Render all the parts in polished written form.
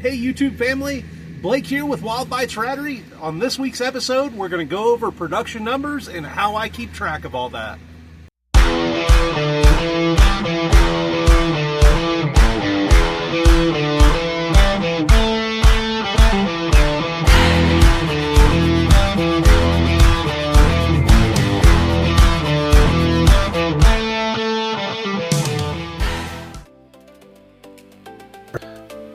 Hey YouTube family, Blake here with Wild Bites Rattery. On this week's episode, we're going to go over production numbers and how I keep track of all that.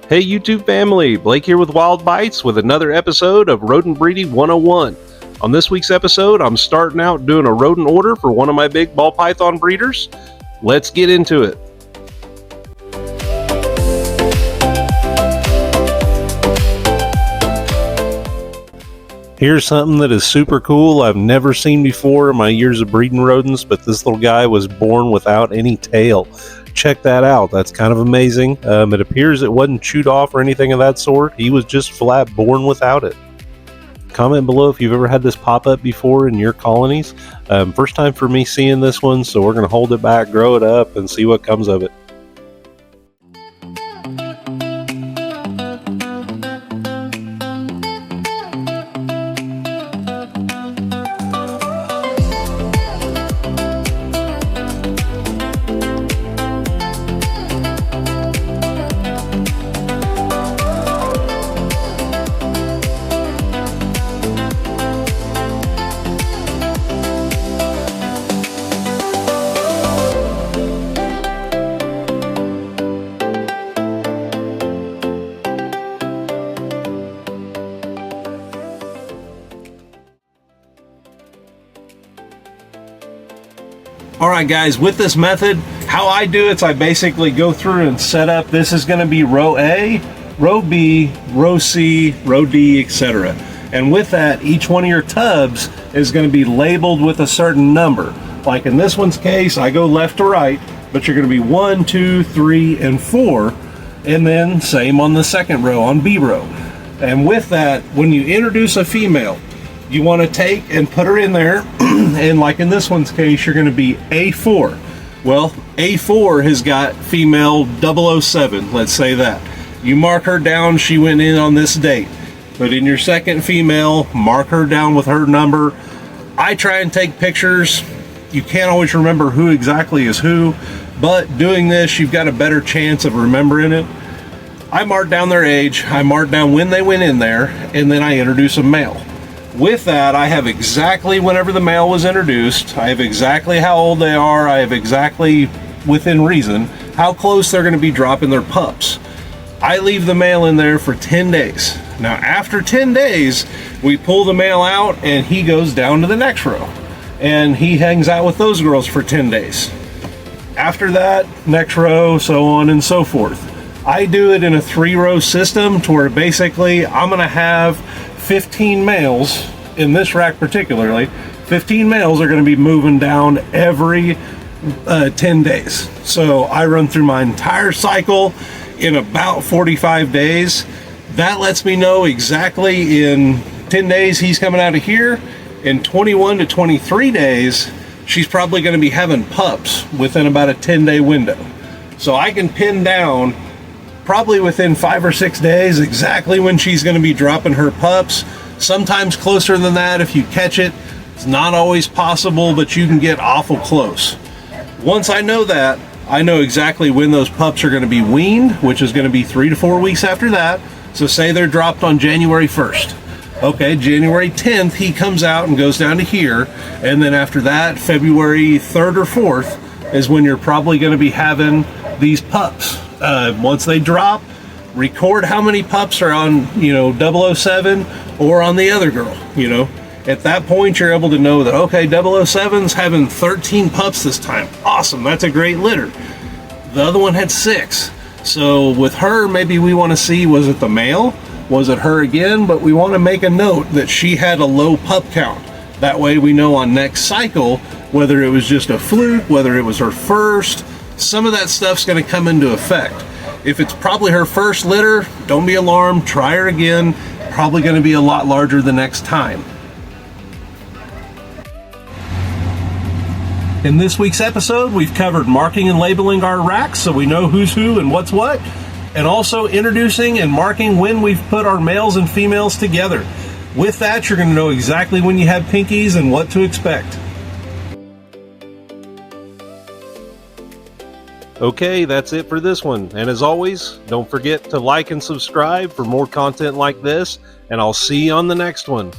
Hey YouTube family, Blake here with Wild Bites with another episode of Rodent Breeding 101. On this week's episode, I'm starting out doing a rodent order for one of my big ball python breeders. Let's get into it. Here's something that is super cool I've never seen before in my years of breeding rodents, but this little guy was born without any tail. Check that out. That's kind of amazing. It appears it wasn't chewed off or anything of that sort. He was just flat born without it. Comment below if you've ever had this pop up before in your colonies. First time for me seeing this one, so we're going to hold it back, grow it up, and see what comes of it. Alright guys, with this method, how I do it is I basically go through and set up, this is going to be row A, row B, row C, row D, etc. And with that, each one of your tubs is going to be labeled with a certain number. Like in this one's case, I go left to right, but you're going to be 1, 2, 3, and 4. And then same on the second row, on B row. And with that, when you introduce a female, you want to take and put her in there, and like in this one's case, you're going to be A4. Well, A4 has got female 007, let's say that. You mark her down, she went in on this date. But in your second female, mark her down with her number. I try and take pictures. You can't always remember who exactly is who, but doing this, you've got a better chance of remembering it. I mark down their age, I mark down when they went in there, and then I introduce a male. With that, I have exactly whenever the male was introduced, I have exactly how old they are, I have exactly, within reason, how close they're going to be dropping their pups. I leave the male in there for 10 days. Now, after 10 days, we pull the male out and he goes down to the next row. And he hangs out with those girls for 10 days. After that, next row, so on and so forth. I do it in a 3-row system to where basically I'm going to have 15 males in this rack particularly. 15 males are going to be moving down every 10 days. So I run through my entire cycle in about 45 days. That lets me know exactly in 10 days he's coming out of here. In 21 to 23 days, she's probably going to be having pups within about a 10-day window. So I can pin down probably within 5 or 6 days exactly when she's going to be dropping her pups. Sometimes closer than that if you catch it. It's not always possible, but you can get awful close. Once I know that, I know exactly when those pups are going to be weaned, which is going to be 3 to 4 weeks after that. So say they're dropped on January 1st. Okay, January 10th, he comes out and goes down to here. And then after that, February 3rd or 4th is when you're probably going to be having these pups. Once they drop, record how many pups are on, 007 or on the other girl, At that point, you're able to know that, okay, 007's having 13 pups this time. Awesome, that's a great litter. The other one had 6. So with her, maybe we want to see, was it the male? Was it her again? But we want to make a note that she had a low pup count. That way we know on next cycle, whether it was just a fluke, whether it was her first. Some of that stuff's going to come into effect. If it's probably her first litter, don't be alarmed, try her again. Probably going to be a lot larger the next time. In this week's episode, we've covered marking and labeling our racks so we know who's who and what's what. and also introducing and marking when we've put our males and females together. With that, you're going to know exactly when you have pinkies and what to expect. Okay, that's it for this one. And as always, don't forget to like and subscribe for more content like this, and I'll see you on the next one.